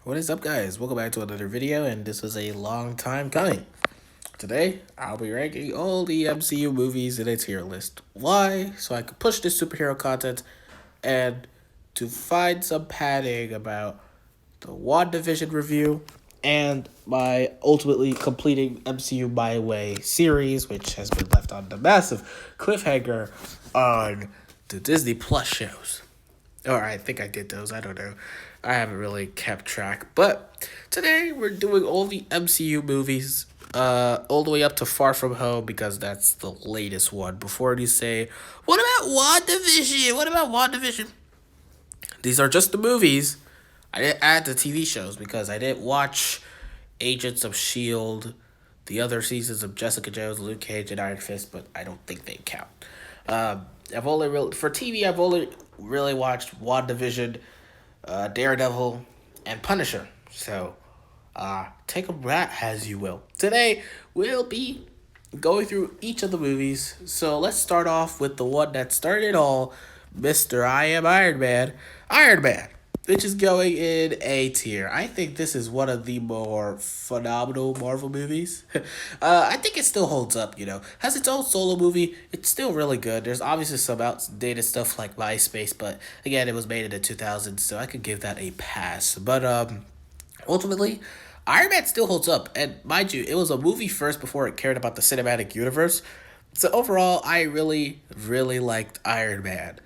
What is up, guys? Welcome back to another video, and this was a long time coming. Today, I'll be ranking all the MCU movies in a tier list. Why? So I could push this superhero content and to find some padding about the WandaVision review and my ultimately completing MCU My Way series, which has been left on the massive cliffhanger on the Disney Plus shows. Or I think I did those. I don't know. I haven't really kept track. But today we're doing all the MCU movies, all the way up to Far From Home because that's the latest one. Before you say, what about WandaVision? What about WandaVision? These are just the movies. I didn't add the TV shows because I didn't watch Agents of S.H.I.E.L.D., the other seasons of Jessica Jones, Luke Cage, and Iron Fist, but I don't think they count. I've only really for TV. I've only really watched WandaVision, Daredevil, and Punisher. So, take a rat as you will. Today we'll be going through each of the movies. So let's start off with the one that started it all, Mr. I Am Iron Man. Iron Man, which is going in A tier. I think this is one of the more phenomenal Marvel movies. I think it still holds up, Has its own solo movie. It's still really good. There's obviously some outdated stuff like MySpace, but again, it was made in the 2000s, so I could give that a pass. But ultimately, Iron Man still holds up. And mind you, it was a movie first before it cared about the cinematic universe. So overall, I really, really liked Iron Man.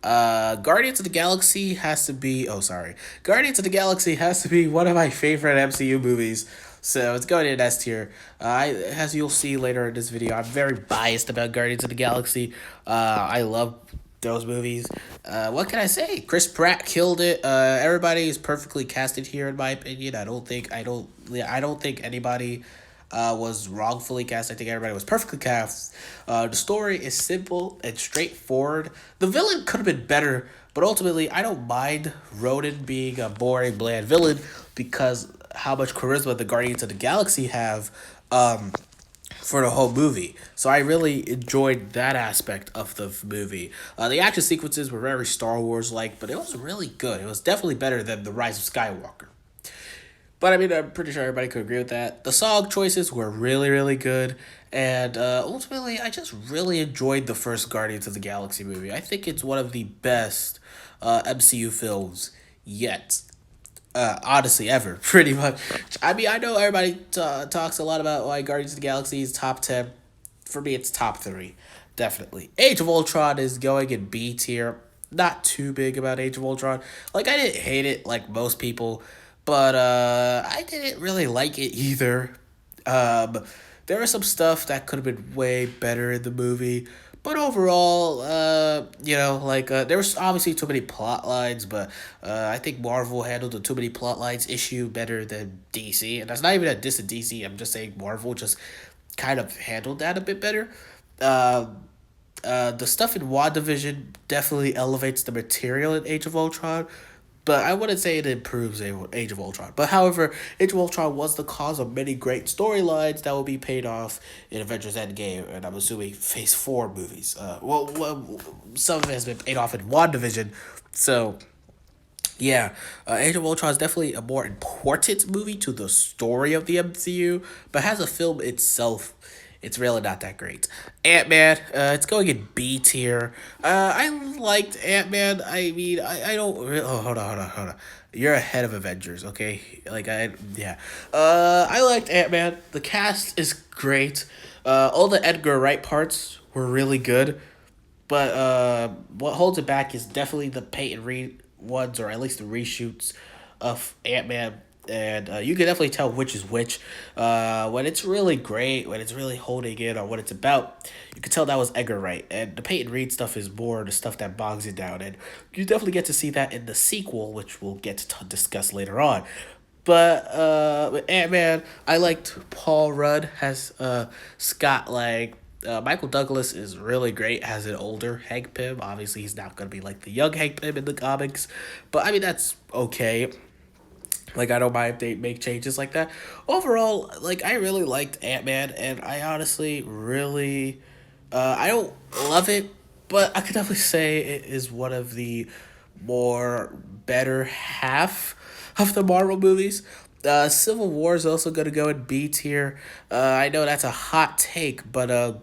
Guardians of the Galaxy has to be. Oh, sorry. Guardians of the Galaxy has to be one of my favorite MCU movies. So it's going in S tier. As you'll see later in this video, I'm very biased about Guardians of the Galaxy. I love those movies. What can I say? Chris Pratt killed it. Everybody is perfectly casted here, in my opinion. I don't think anybody was wrongfully cast. I think everybody was perfectly cast. The story is simple and straightforward. The villain could have been better, but ultimately, I don't mind Ronan being a boring, bland villain because how much charisma the Guardians of the Galaxy have. For the whole movie. So I really enjoyed that aspect of the movie. The action sequences were very Star Wars like, but it was really good. It was definitely better than The Rise of Skywalker. But I mean, I'm pretty sure everybody could agree with that. The song choices were really, really good. And ultimately, I just really enjoyed the first Guardians of the Galaxy movie. I think it's one of the best MCU films yet. Honestly, ever, pretty much. I mean, I know everybody talks a lot about why Guardians of the Galaxy is top 10. For me, it's top 3. Definitely. Age of Ultron is going in B tier. Not too big about Age of Ultron. Like, I didn't hate it like most people, but I didn't really like it either. Um, there was some stuff that could have been way better in the movie. But overall, there was obviously too many plot lines, but I think Marvel handled the too many plot lines issue better than DC. And that's not even a diss of DC. I'm just saying Marvel just kind of handled that a bit better. The stuff in WandaVision definitely elevates the material in Age of Ultron, but I wouldn't say it improves Age of Ultron. But however, Age of Ultron was the cause of many great storylines that will be paid off in Avengers Endgame, and I'm assuming Phase 4 movies. Some of it has been paid off in WandaVision, so yeah, Age of Ultron is definitely a more important movie to the story of the MCU, but as a film itself, it's really not that great. Ant-Man, it's going in B tier. I liked Ant-Man. I mean, I don't. Oh, hold on. You're ahead of Avengers, okay? Yeah. I liked Ant-Man. The cast is great. All the Edgar Wright parts were really good. But what holds it back is definitely the Peyton Reed ones, or at least the reshoots of Ant Man. And you can definitely tell which is which. When it's really great, when it's really holding in on what it's about, you can tell that was Edgar Wright. And the Peyton Reed stuff is more the stuff that bogs it down. And you definitely get to see that in the sequel, which we'll get to discuss later on. But with Ant Man, I liked Paul Rudd as Scott Lang. Michael Douglas is really great as an older Hank Pym. Obviously, he's not going to be like the young Hank Pym in the comics. But I mean, that's okay. Like, I don't mind if they make changes like that. Overall, like, I really liked Ant-Man, and I honestly really, I don't love it, but I could definitely say it is one of the more better half. of the Marvel movies. Civil War is also gonna go in B tier. I know that's a hot take, but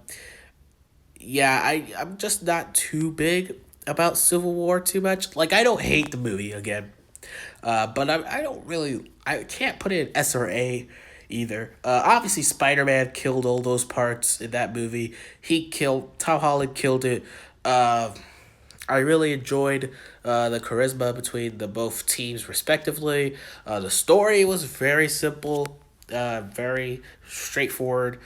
yeah, I'm just not too big about Civil War too much. Like I don't hate the movie again, but I don't really I can't put it in S or A either. Obviously, Spider Man killed all those parts in that movie. He killed Tom Holland killed it. Uh, I really enjoyed the charisma between the both teams respectively. The story was very simple, very straightforward,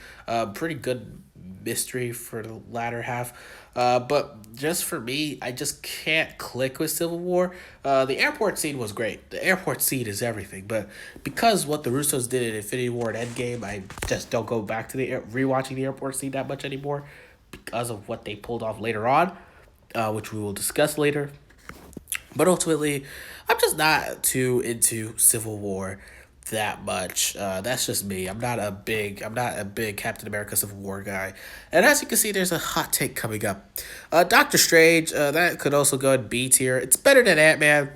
pretty good mystery for the latter half. But just for me, I just can't click with Civil War. The airport scene was great. The airport scene is everything. But because what the Russos did in Infinity War and Endgame, I just don't go back to rewatching the airport scene that much anymore because of what they pulled off later on, which we will discuss later. But ultimately, I'm just not too into Civil War that much. That's just me. I'm not a big Captain America Civil War guy. And as you can see, there's a hot take coming up. Doctor Strange, that could also go in B tier. It's better than Ant-Man.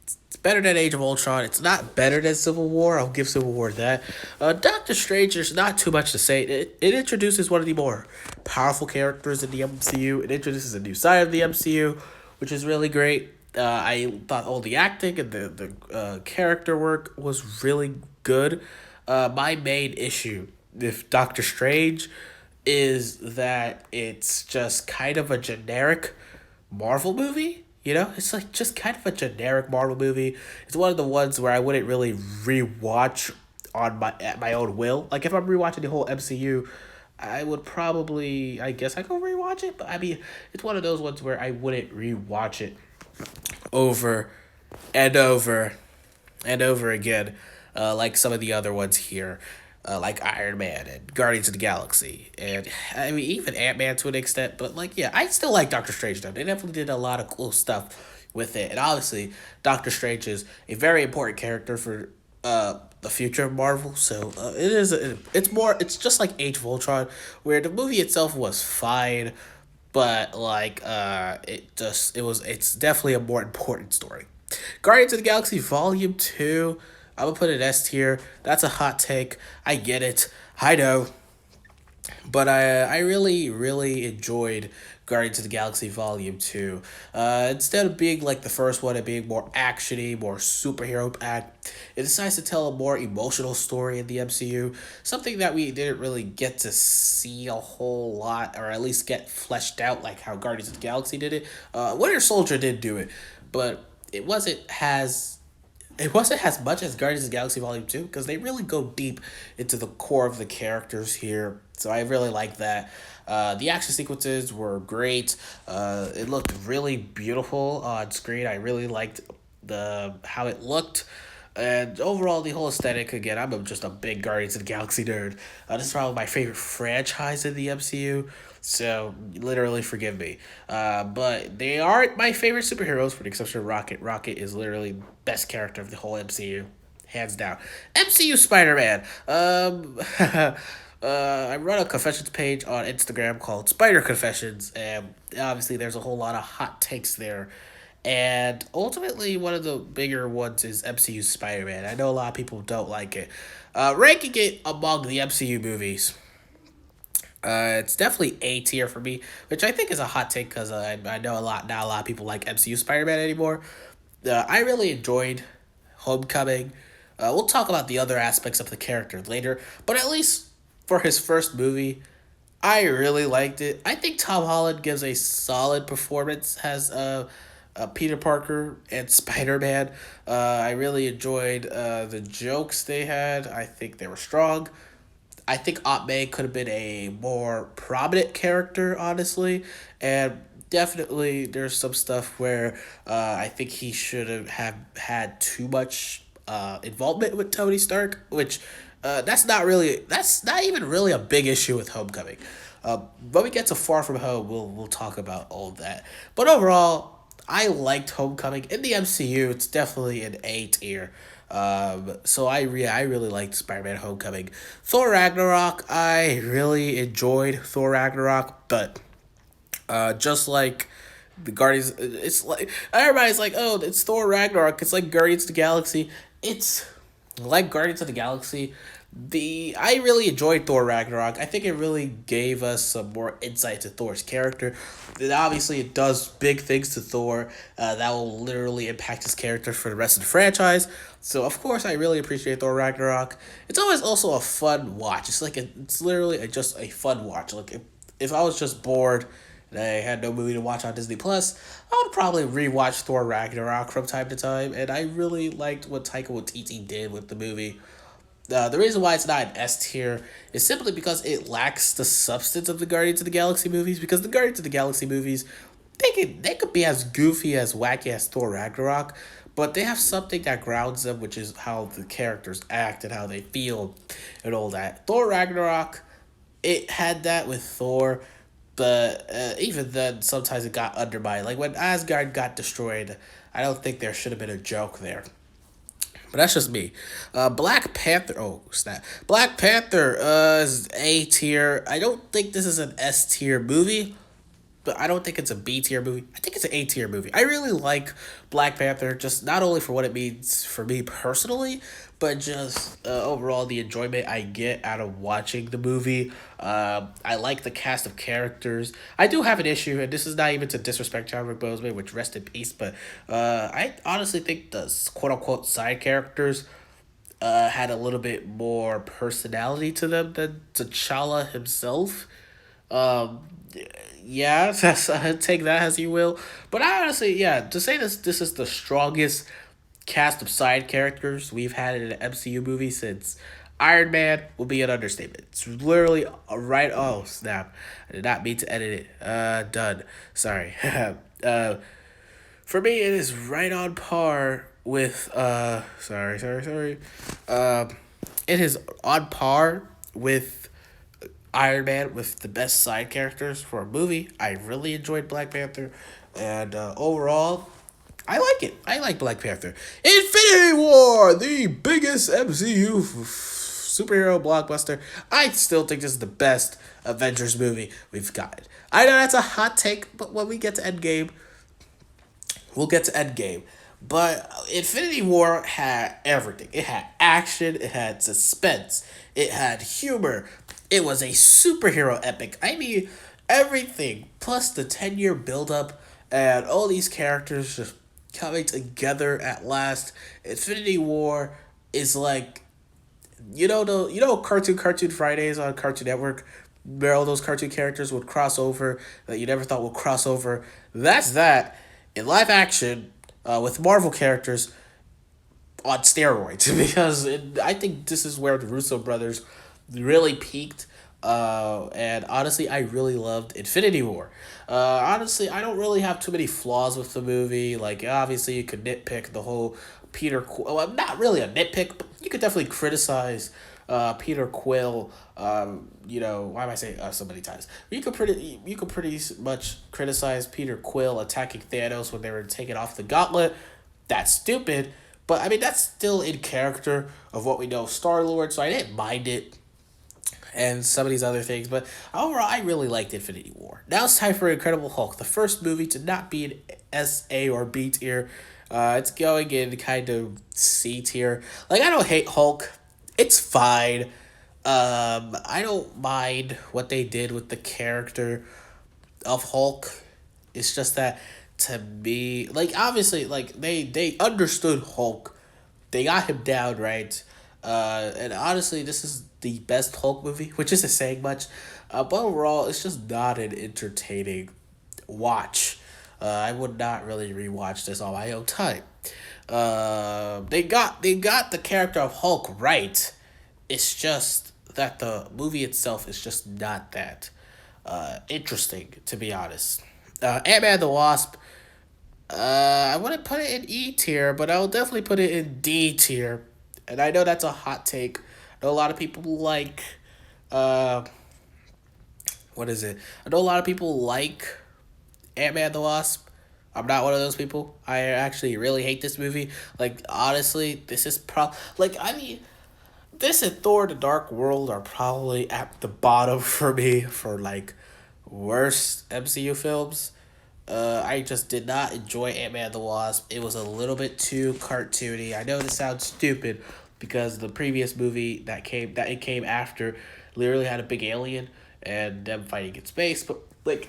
It's better than Age of Ultron. It's not better than Civil War. I'll give Civil War that. Doctor Strange, there's not too much to say. It introduces one of the more powerful characters in the MCU. It introduces a new side of the MCU, which is really great. I thought all the acting and the character work was really good. My main issue with Doctor Strange is that it's just kind of a generic Marvel movie. You know, it's like just kind of a generic Marvel movie. It's one of the ones where I wouldn't really rewatch on my at my own will. Like if I'm rewatching the whole MCU, I would probably I guess I go rewatch it. But I mean, it's one of those ones where I wouldn't rewatch it over and over and over again, like some of the other ones here, like Iron Man and Guardians of the Galaxy, and I mean even Ant Man to an extent. But like, yeah, I still like Doctor Strange though. They definitely did a lot of cool stuff with it, and obviously Doctor Strange is a very important character for the future of Marvel. So it's just like Age of Ultron, where the movie itself was fine, but like it's definitely a more important story. Guardians of the Galaxy Volume 2, I'm gonna put it S tier. That's a hot take. I get it. I know. But I really enjoyed Guardians of the Galaxy Volume 2. Instead of being like the first one and being more actiony, more superhero packed, it decides to tell a more emotional story in the MCU. Something that we didn't really get to see a whole lot, or at least get fleshed out like how Guardians of the Galaxy did it. Winter Soldier did do it, but it wasn't as much as Guardians of the Galaxy Volume 2 because they really go deep into the core of the characters here. So I really like that. The action sequences were great. It looked really beautiful on screen. I really liked the how it looked. And overall, the whole aesthetic, again, just a big Guardians of the Galaxy nerd. This is probably my favorite franchise in the MCU, so literally forgive me. But they aren't my favorite superheroes, with the exception of Rocket. Rocket is literally best character of the whole MCU, hands down. MCU Spider-Man. I run a confessions page on Instagram called Spider Confessions, and obviously there's a whole lot of hot takes there. And ultimately, one of the bigger ones is MCU Spider Man. I know a lot of people don't like it. Ranking it among the MCU movies, it's definitely A tier for me, which I think is a hot take because I know not a lot of people like MCU Spider Man anymore. I really enjoyed Homecoming. We'll talk about the other aspects of the character later, but at least for his first movie, I really liked it. I think Tom Holland gives a solid performance as Peter Parker and Spider Man. I really enjoyed the jokes they had. I think they were strong. I think Aunt May could have been a more prominent character, honestly, and definitely there's some stuff where I think he should have had too much involvement with Tony Stark, which that's not even really a big issue with Homecoming. When we get to Far From Home, we'll talk about all of that. But overall, I liked Homecoming in the MCU. It's definitely an A tier. So I really liked Spider-Man Homecoming. Thor Ragnarok, I really enjoyed Thor Ragnarok, but just like the Guardians, it's like everybody's like, oh, it's Thor Ragnarok. It's like Guardians of the Galaxy. it's like Guardians of the Galaxy. I really enjoyed Thor Ragnarok. I think it really gave us some more insight to Thor's character. And obviously, it does big things to Thor that will literally impact his character for the rest of the franchise. So of course, I really appreciate Thor Ragnarok. It's always also a fun watch. It's literally just a fun watch. Like if I was just bored and I had no movie to watch on Disney Plus, I would probably rewatch Thor Ragnarok from time to time. And I really liked what Taika Waititi did with the movie. The reason why it's not an S tier is simply because it lacks the substance of the Guardians of the Galaxy movies. Because the Guardians of the Galaxy movies, they could be as goofy as wacky as Thor Ragnarok, but they have something that grounds them, which is how the characters act and how they feel, and all that. Thor Ragnarok, it had that with Thor, but even then, sometimes it got undermined. Like when Asgard got destroyed, I don't think there should have been a joke there. But that's just me. Black Panther. Oh snap! Black Panther is A tier. I don't think this is an S tier movie, but I don't think it's a B tier movie. I think it's an A tier movie. I really like Black Panther, just not only for what it means for me personally, but just overall the enjoyment I get out of watching the movie. I like the cast of characters. I do have an issue, and this is not even to disrespect Chadwick Boseman, which rest in peace, but I honestly think the quote unquote side characters had a little bit more personality to them than T'Challa himself. Um, yeah, take that as you will. But I honestly, yeah, to say this is the strongest cast of side characters we've had in an MCU movie since Iron Man will be an understatement. It's literally a right. Oh snap! I did not mean to edit it. Done. Sorry. For me, it is right on par with. Sorry. It is on par with Iron Man with the best side characters for a movie. I really enjoyed Black Panther, and overall, I like it. I like Black Panther. Infinity War, the biggest MCU superhero blockbuster. I still think this is the best Avengers movie we've gotten. I know that's a hot take, but when we get to Endgame, we'll get to Endgame. But Infinity War had everything. It had action, it had suspense, it had humor. It was a superhero epic. I mean, everything. Plus the 10-year build-up and all these characters just coming together at last. Infinity War is like Cartoon Fridays on Cartoon Network, where all those cartoon characters would cross over that you never thought would cross over. That's that in live action with Marvel characters on steroids because I think this is where the Russo brothers really peaked. And honestly, I really loved Infinity War. Honestly, I don't really have too many flaws with the movie. Like, obviously, you could nitpick the whole Well, not really a nitpick, but you could definitely criticize Peter Quill. Why am I saying so many times? You could pretty much criticize Peter Quill attacking Thanos when they were taking off the gauntlet. That's stupid, but I mean that's still in character of what we know of Star-Lord, so I didn't mind it and some of these other things. But overall, I really liked Infinity War. Now it's time for Incredible Hulk, the first movie to not be an S, A, or B tier. It's going in kind of C tier. Like, I don't hate Hulk. It's fine. I don't mind what they did with the character of Hulk. It's just that to me, like, obviously, like they understood Hulk. They got him down right. And honestly, this is the best Hulk movie, which isn't saying much. But overall, it's just not an entertaining watch. I would not really rewatch this on my own time. They got the character of Hulk right. It's just that the movie itself is just not that interesting, to be honest. Ant-Man the Wasp, I wouldn't put it in E tier, but I will definitely put it in D tier. And I know that's a hot take. I know a lot of people like, uh, what is it? I know a lot of people like Ant-Man the Wasp. I'm not one of those people. I actually really hate this movie. Like, honestly, this is like, I mean, this and Thor the Dark World are probably at the bottom for me for, like, worst MCU films. I just did not enjoy Ant-Man and the Wasp. It was a little bit too cartoony. I know this sounds stupid because the previous movie that it came after literally had a big alien and them fighting in space, but like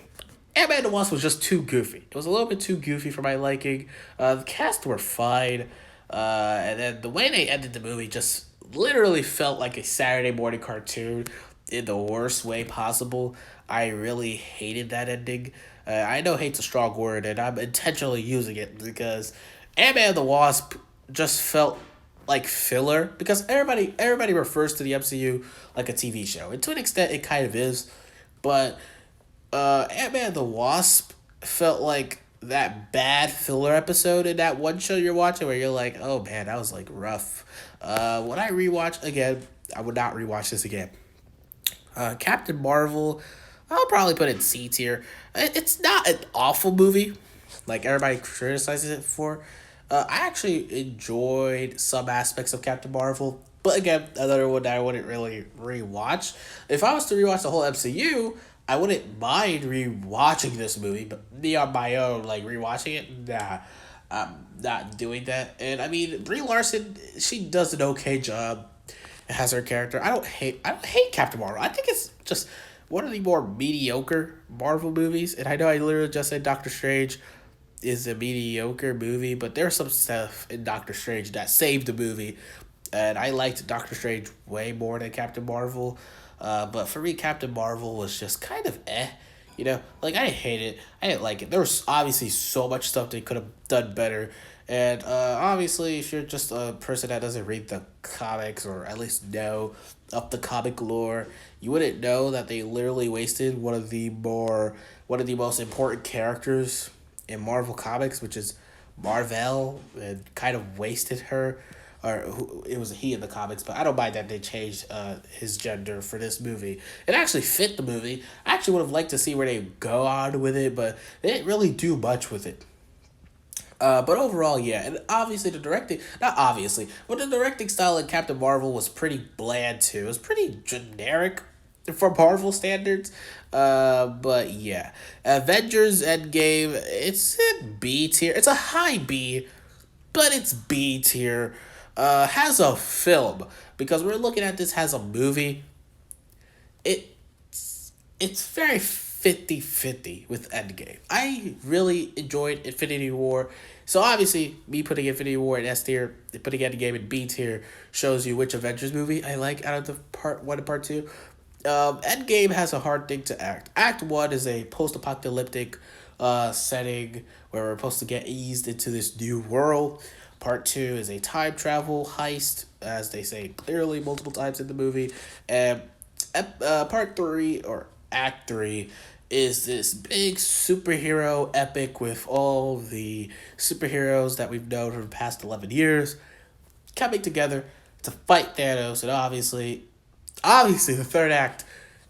Ant-Man and the Wasp was just too goofy. It was a little bit too goofy for my liking. The cast were fine. And then the way they ended the movie just literally felt like a Saturday morning cartoon in the worst way possible. I really hated that ending. I know hate's a strong word, and I'm intentionally using it because Ant-Man and the Wasp just felt like filler because everybody refers to the MCU like a TV show. And to an extent it kind of is, but Ant-Man and the Wasp felt like that bad filler episode in that one show you're watching where you're like, oh man, that was like rough. When I rewatch again, I would not rewatch this again. Captain Marvel, I'll probably put it in C tier. It's not an awful movie, like everybody criticizes it for. I actually enjoyed some aspects of Captain Marvel, but again, another one that I wouldn't really rewatch. If I was to rewatch the whole MCU, I wouldn't mind rewatching this movie, but me on my own, like rewatching it, nah, I'm not doing that. And I mean, Brie Larson, she does an okay job has her character. I don't hate Captain Marvel. I think it's just one of the more mediocre Marvel movies. And I know I literally just said Doctor Strange is a mediocre movie, but there's some stuff in Doctor Strange that saved the movie. And I liked Doctor Strange way more than Captain Marvel. But for me, Captain Marvel was just kind of eh. You know, like I didn't hate it. I didn't like it. There was obviously so much stuff they could have done better. And obviously, if you're just a person that doesn't read the comics or at least know of the comic lore, you wouldn't know that they literally wasted one of the most important characters in Marvel comics, which is Marvel, and kind of wasted her. Or who, it was a he in the comics, but I don't mind that they changed his gender for this movie. It actually fit the movie. I actually would have liked to see where they go on with it, but they didn't really do much with it. But overall, yeah, and obviously the directing, not obviously, but the directing style in Captain Marvel was pretty bland too. It was pretty generic for Marvel standards. But yeah, Avengers Endgame, it's in B tier. It's a high B, but it's B tier. Has a film because we're looking at this as a movie. It's very 50-50 with Endgame. I really enjoyed Infinity War. So obviously, me putting Infinity War in S tier, putting Endgame in B tier, shows you which Avengers movie I like out of the part one and part two. Endgame has a hard thing to act. Act one is a post-apocalyptic setting where we're supposed to get eased into this new world. Part two is a time travel heist, as they say clearly multiple times in the movie. And part three, or act three, is this big superhero epic with all the superheroes that we've known for the past 11 years coming together to fight Thanos. And obviously the third act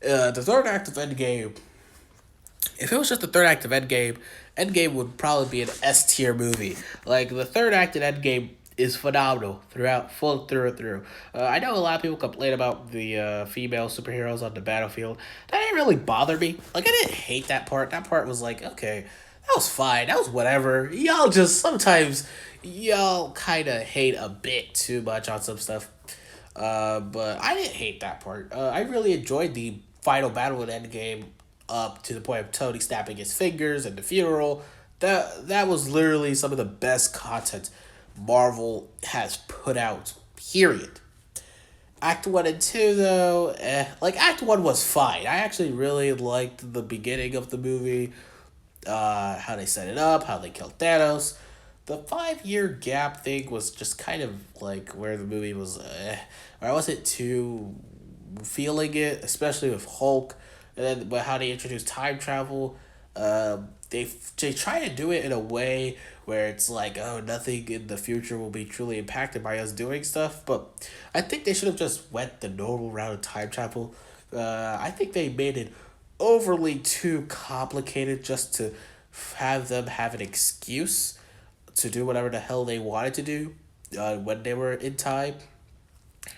of Endgame, if it was just the third act of Endgame, Endgame would probably be an S tier movie. Like the third act in Endgame is phenomenal throughout, full through and through. I know a lot of people complain about the female superheroes on the battlefield. That didn't really bother me. Like I didn't hate that part. That part was like, okay, that was fine. That was whatever. Y'all just sometimes y'all kind of hate a bit too much on some stuff. But I didn't hate that part. I really enjoyed the final battle in Endgame up to the point of Tony snapping his fingers and the funeral. That was literally some of the best content Marvel has put out. Period. Act 1 and 2, though, like, Act 1 was fine. I actually really liked the beginning of the movie, how they set it up, how they killed Thanos. The 5 year gap thing was just kind of like where the movie was, or I wasn't too feeling it, especially with Hulk, and then but how they introduced time travel. They try to do it in a way where it's like, oh, nothing in the future will be truly impacted by us doing stuff, but I think they should have just went the normal route of time travel. I think they made it overly too complicated just to have them have an excuse to do whatever the hell they wanted to do when they were in time.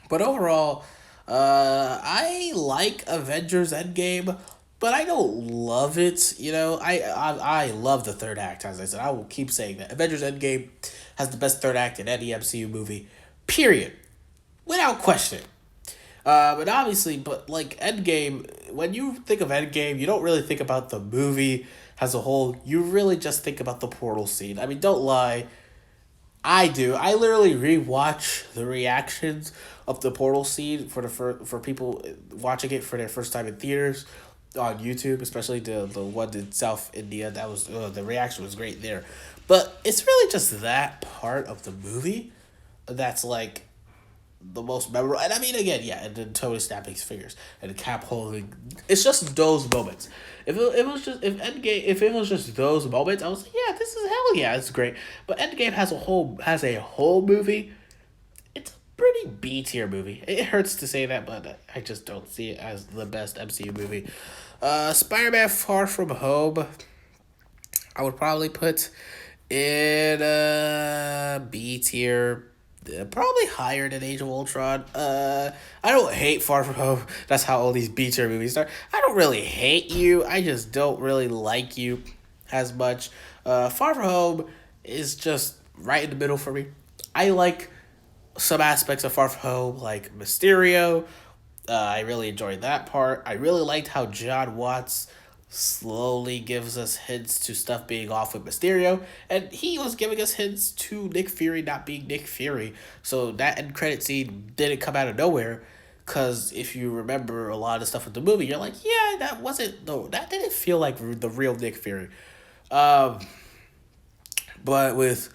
But overall, I like Avengers Endgame, but I don't love it. I love the third act. As I said, I will keep saying that Avengers Endgame has the best third act in any MCU movie. Period, without question. But obviously, but like Endgame, when you think of Endgame, you don't really think about the movie as a whole. You really just think about the portal scene. I mean, don't lie. I do. I literally rewatch the reactions of the portal scene for people watching it for their first time in theaters on YouTube, especially the one in South India. That was the reaction was great there, but it's really just that part of the movie that's like the most memorable. And I mean, again, yeah, and then Tony snapping his fingers and Cap holding. It's just those moments. It was just if it was just those moments, I was like, yeah, this is hell yeah, it's great. But Endgame has a whole movie. It's a pretty B tier movie. It hurts to say that, but I just don't see it as the best MCU movie. Spider Man Far From Home, I would probably put in B tier, probably higher than Age of Ultron. I don't hate Far From Home. That's how all these B tier movies start. I don't really hate you. I just don't really like you as much. Far From Home is just right in the middle for me. I like some aspects of Far From Home, like Mysterio. I really enjoyed that part. I really liked how John Watts slowly gives us hints to stuff being off with Mysterio, and he was giving us hints to Nick Fury not being Nick Fury. So that end credit scene didn't come out of nowhere. Cause if you remember a lot of the stuff with the movie, you're like, yeah, that wasn't no, that didn't feel like the real Nick Fury. Um, but with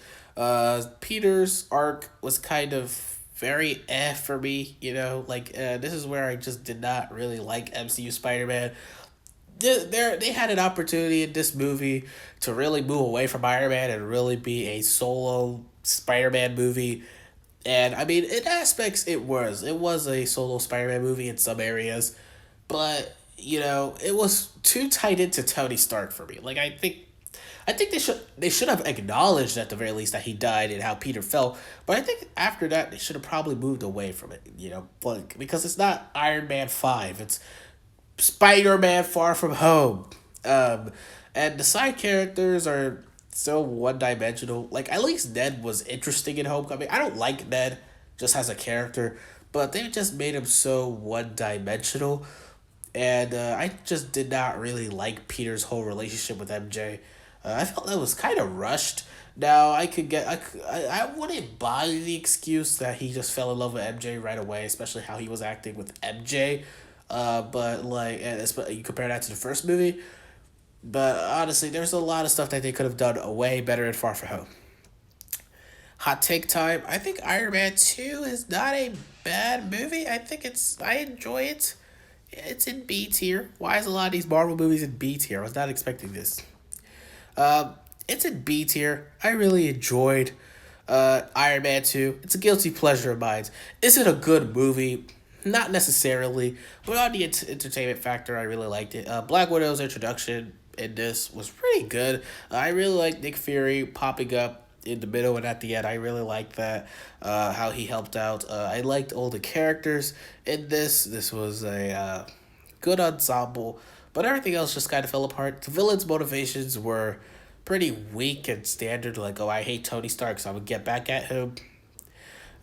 Peter's arc was kind of very for me, this is where I just did not really like MCU Spider Man. They had an opportunity in this movie to really move away from Iron Man and really be a solo Spider Man movie. And I mean, in aspects, it was a solo Spider Man movie in some areas, but it was too tied into Tony Stark for me. Like I think they should have acknowledged at the very least that he died and how Peter felt. But I think after that they should have probably moved away from it. Like because it's not Iron Man 5. It's Spider Man Far From Home. Um, and the side characters are so one dimensional. Like at least Ned was interesting in Homecoming. I don't like Ned just as a character, but they just made him so one dimensional. And I just did not really like Peter's whole relationship with MJ. I felt that was kind of rushed. Now I wouldn't buy the excuse that he just fell in love with MJ right away, especially how he was acting with MJ. But like, you compare that to the first movie. But honestly, there's a lot of stuff that they could have done way better in Far From Home. Hot take time. I think Iron Man 2 is not a bad movie. I enjoy it. It's in B tier. Why is a lot of these Marvel movies in B tier? I was not expecting this. It's in B tier. I really enjoyed Iron Man 2. It's a guilty pleasure of mine. Is it a good movie? Not necessarily, but on the entertainment factor, I really liked it. Black Widow's introduction in this was pretty good. I really liked Nick Fury popping up in the middle and at the end. I really liked that, how he helped out. I liked all the characters in this. This was a good ensemble, but everything else just kind of fell apart. The villain's motivations were pretty weak and standard, like, oh, I hate Tony Stark, so I would get back at him.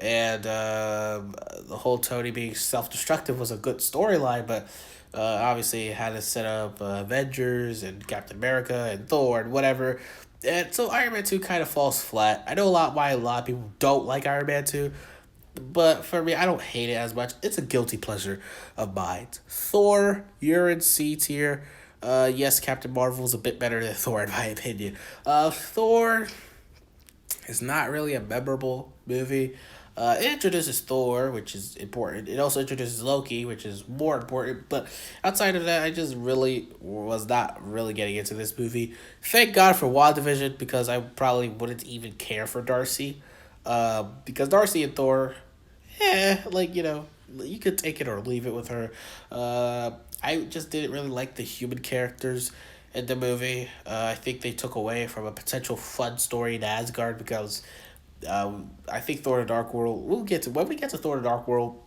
And the whole Tony being self destructive was a good storyline, but obviously it had to set up Avengers and Captain America and Thor and whatever. And so Iron Man 2 kind of falls flat. I know why a lot of people don't like Iron Man 2, but for me, I don't hate it as much. It's a guilty pleasure of mine. Thor, you're in C tier. Yes, Captain Marvel's a bit better than Thor in my opinion. Thor is not really a memorable movie. It introduces Thor, which is important. It also introduces Loki, which is more important. But outside of that, I just really was not really getting into this movie. Thank God for WandaVision, because I probably wouldn't even care for Darcy. Because Darcy and Thor, you could take it or leave it with her. I just didn't really like the human characters in the movie. I think they took away from a potential fun story in Asgard, because I think Thor: The Dark World. We'll get to when we get to Thor: The Dark World.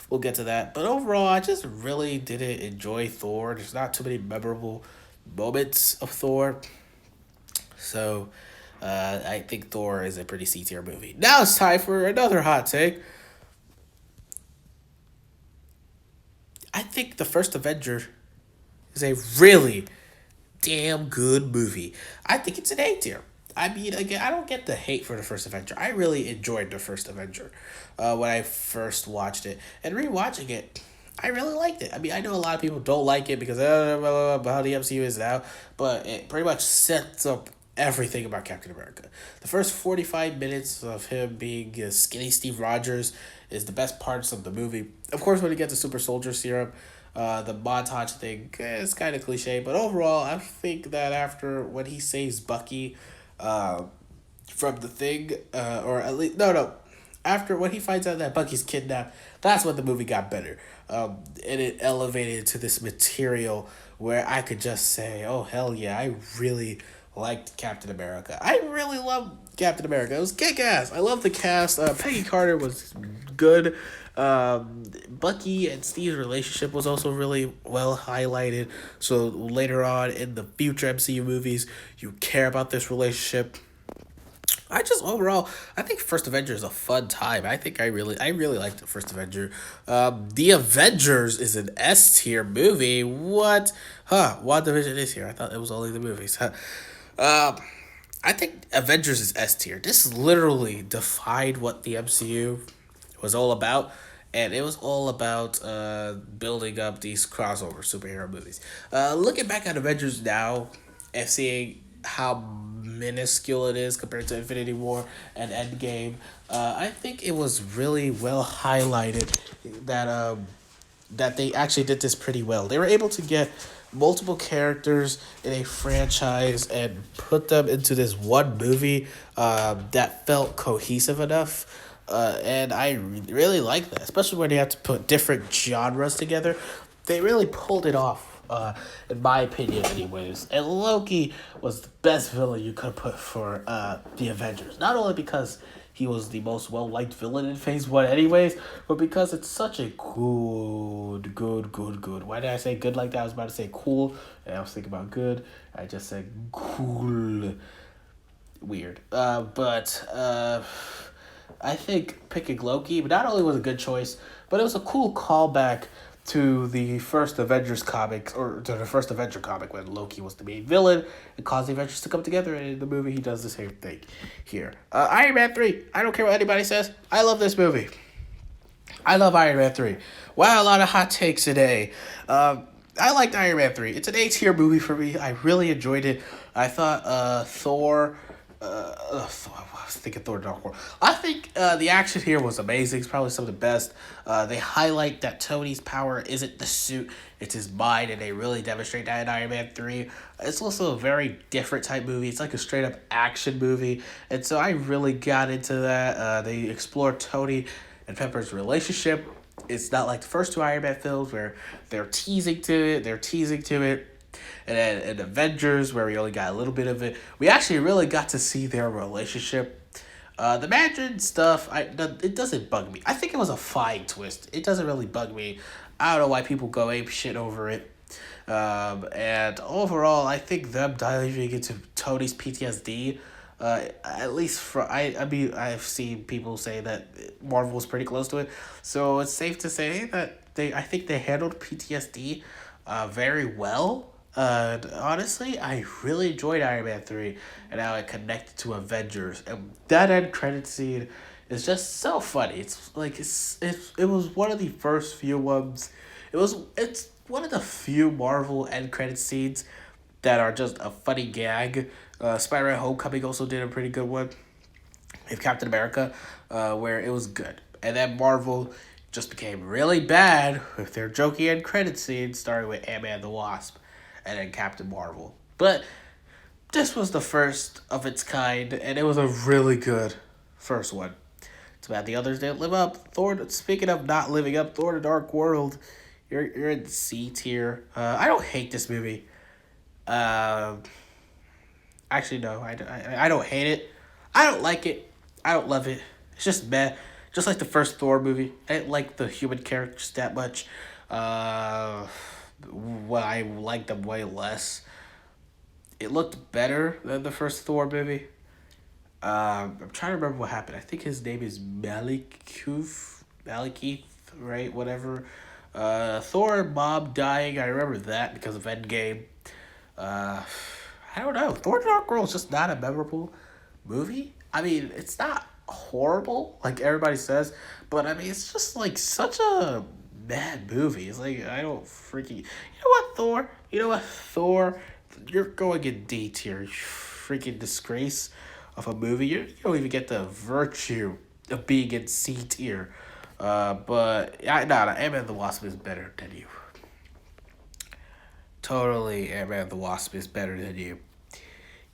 We'll get to that. But overall, I just really didn't enjoy Thor. There's not too many memorable moments of Thor. So, I think Thor is a pretty C tier movie. Now it's time for another hot take. I think the first Avenger is a really damn good movie. I think it's an A tier. I mean, again, I don't get the hate for the first Avenger. I really enjoyed the first Avenger when I first watched it. And rewatching it, I really liked it. I mean, I know a lot of people don't like it because of how the MCU is now, but it pretty much sets up everything about Captain America. The first 45 minutes of him being skinny Steve Rogers is the best parts of the movie. Of course, when you get the super soldier serum, the montage thing is kind of cliche, but overall, I think that after when he saves Bucky from the thing, or at least, no, after when he finds out that Bucky's kidnapped, that's when the movie got better. And it elevated to this material where I could just say, oh, hell yeah, I really liked Captain America. I really love Captain America. It was kick ass. I love the cast. Peggy Carter was good. Bucky and Steve's relationship was also really well highlighted. So later on in the future MCU movies, you care about this relationship. I just overall, I think First Avenger is a fun time. I really liked the First Avenger. The Avengers is an S tier movie. What? Huh? WandaVision is here. I thought it was only the movies. Huh? Um, I think Avengers is S tier. This literally defined what the MCU was all about. And it was all about building up these crossover superhero movies. Looking back at Avengers now and seeing how minuscule it is compared to Infinity War and Endgame, I think it was really well highlighted that that they actually did this pretty well. They were able to get multiple characters in a franchise and put them into this one movie that felt cohesive enough. And I really like that, especially when they have to put different genres together. They really pulled it off, in my opinion, anyways. And Loki was the best villain you could put for the Avengers. Not only because he was the most well liked villain in Phase 1, anyways, but because it's such a good. Why did I say good like that? I was about to say cool, and I was thinking about good. I just said cool. Weird. But I think picking Loki, but not only was a good choice, but it was a cool callback to the first Avengers comics, or to the first Avenger comic when Loki was the main villain and caused the Avengers to come together. And in the movie, he does the same thing here. Iron Man 3. I don't care what anybody says. I love this movie. I love Iron Man 3. Wow, a lot of hot takes today. I liked Iron Man 3. It's an A tier movie for me. I really enjoyed it. I thought Thor. I was thinking Thor Dark World. I think the action here was amazing. It's probably some of the best. They highlight that Tony's power isn't the suit, it's his mind, and they really demonstrate that in Iron Man 3. It's also a very different type movie. It's like a straight up action movie. And so I really got into that. They explore Tony and Pepper's relationship. It's not like the first two Iron Man films where they're teasing to it. And then in Avengers, where we only got a little bit of it, we actually really got to see their relationship. The Mandarin stuff, it doesn't bug me. I think it was a fine twist. It doesn't really bug me. I don't know why people go ape shit over it. And overall, I think them diving into Tony's PTSD, at least I mean, I've seen people say that Marvel was pretty close to it. So it's safe to say that I think they handled PTSD very well. Honestly, I really enjoyed Iron Man 3 and how it connected to Avengers. And that end credit scene is just so funny. It's like it was one of the first few ones. It's one of the few Marvel end credit scenes that are just a funny gag. Spider-Man Homecoming also did a pretty good one with Captain America, where it was good. And then Marvel just became really bad with their jokey end credit scene, starting with Ant-Man and the Wasp and then Captain Marvel. But this was the first of its kind, and it was a really good first one. It's bad the others didn't live up. Speaking of not living up, Thor: The Dark World, you're in C tier. I don't hate this movie. Actually, no, I don't hate it. I don't like it. I don't love it. It's just meh. Just like the first Thor movie. I didn't like the human characters that much. Uh, well, I liked them way less. It looked better than the first Thor movie. I'm trying to remember what happened. I think his name is Malekith, right? Whatever. Thor mom dying. I remember that because of Endgame. Uh, I don't know. Thor: Dark World is just not a memorable movie. I mean, it's not horrible like everybody says, but I mean, it's just like such a bad movie. It's like I don't freaking. You know what, Thor? You know what, Thor? You're going in D tier. You freaking disgrace of a movie. You don't even get the virtue of being in C tier. But Ant-Man the Wasp is better than you. Totally, Ant-Man the Wasp is better than you.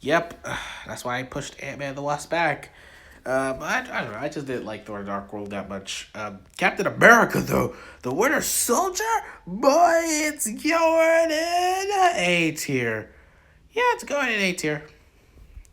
Yep, that's why I pushed Ant-Man the Wasp back. I don't know. I just didn't like Thor: Dark World that much. Captain America, though, the Winter Soldier, boy, it's going in A tier. Yeah, it's going in A tier.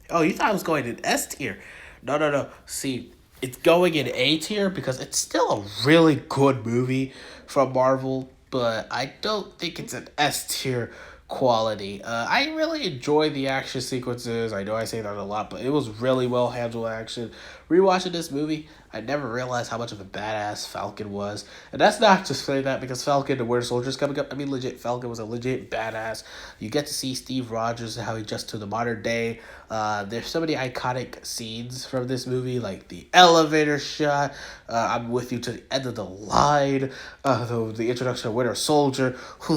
Oh, you thought it was going in S tier? No, no, no. See, it's going in A tier because it's still a really good movie from Marvel, but I don't think it's an S tier quality. I really enjoy the action sequences. I know I say that a lot, but it was really well handled action. Rewatching this movie, I never realized how much of a badass Falcon was. And that's not just saying that because Falcon, the Winter Soldier's coming up. I mean, legit, Falcon was a legit badass. You get to see Steve Rogers and how he adjusts to the modern day. There's so many iconic scenes from this movie, like the elevator shot. I'm with you to the end of the line. The introduction of Winter Soldier. Who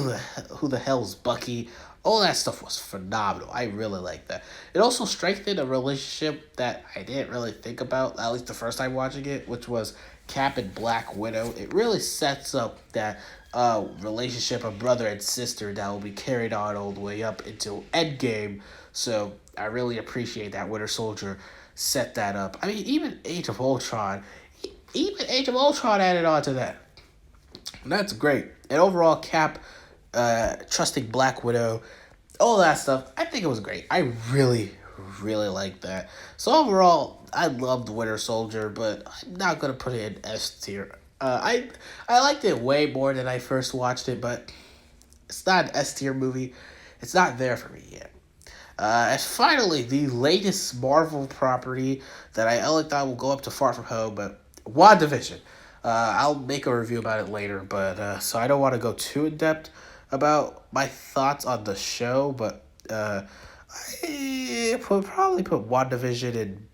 the hell's Bucky? All that stuff was phenomenal. I really like that. It also strengthened a relationship that I didn't really think about, at least the first time watching it, which was Cap and Black Widow. It really sets up that relationship of brother and sister that will be carried on all the way up until Endgame. So I really appreciate that Winter Soldier set that up. I mean, even Age of Ultron added on to that. And that's great. And overall, Cap trusting Black Widow, all that stuff. I think it was great. I really, really like that. So overall, I loved Winter Soldier, but I'm not gonna put it in S tier. I liked it way more than I first watched it, but it's not an S tier movie. It's not there for me yet. And finally, the latest Marvel property that I only thought will go up to Far From Home, but WandaVision. I'll make a review about it later, but so I don't want to go too in depth about my thoughts on the show, but I would probably put WandaVision in